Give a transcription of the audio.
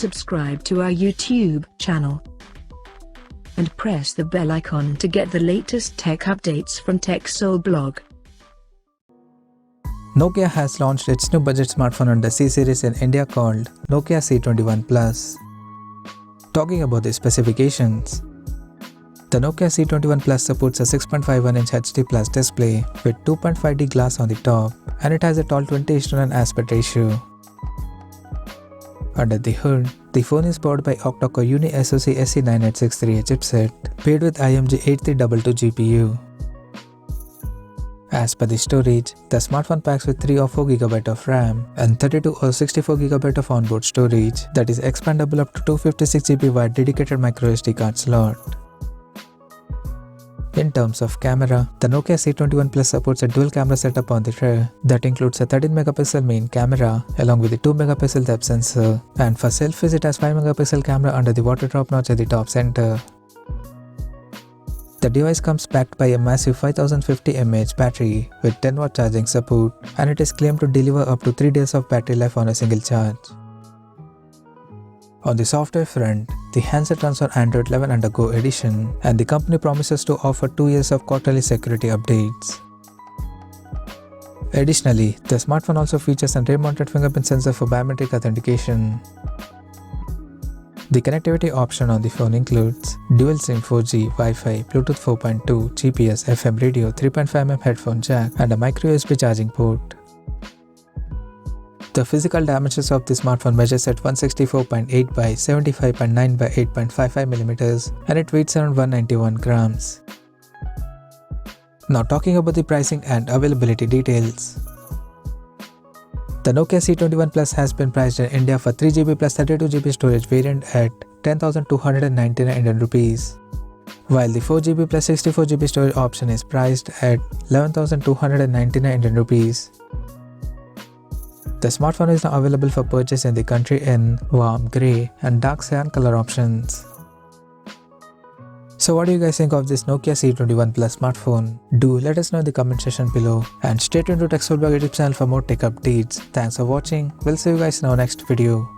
subscribe to our YouTube channel and press the bell icon to get the latest tech updates from TechSole Blog. Nokia has launched its new budget smartphone under C series in India called Nokia C21 Plus. Talking about the specifications, the Nokia C21 Plus supports a 6.51-inch HD Plus display with 2.5D glass on the top, and it has a tall 20:1 aspect ratio. Under the hood, the phone is powered by octa-core Uni-SoC SE9863 chipset paired with IMG 8322 GPU. As per the storage, the smartphone packs with 3 or 4GB of RAM and 32 or 64GB of onboard storage that is expandable up to 256GB via dedicated microSD card slot. In terms of camera, the Nokia C21 Plus supports a dual camera setup on the rear that includes a 13MP main camera along with a 2MP depth sensor, and for selfies it has 5MP camera under the water drop notch at the top center. The device comes backed by a massive 5050 mAh battery with 10W charging support, and it is claimed to deliver up to 3 days of battery life on a single charge. On the software front, the handset runs on Android 11 under Go edition, and the company promises to offer 2 years of quarterly security updates. Additionally, the smartphone also features an rear-mounted fingerprint sensor for biometric authentication. The connectivity option on the phone includes dual SIM 4G, Wi-Fi, Bluetooth 4.2, GPS, FM radio, 3.5mm headphone jack, and a micro USB charging port. The physical dimensions of the smartphone measures at 164.8 by 75.9 by 8.55mm, and it weighs around 191 grams. Now talking about the pricing and availability details. The Nokia C21 Plus has been priced in India for 3GB plus 32GB storage variant at 10,299 Indian rupees, while the 4GB plus 64GB storage option is priced at 11,299 Indian rupees. The smartphone is now available for purchase in the country in warm grey and dark cyan color options. So what do you guys think of this Nokia C21 Plus smartphone? Do let us know in the comment section below, and stay tuned to TechSole Blog YouTube channel for more tech updates. Thanks for watching. We'll see you guys in our next video.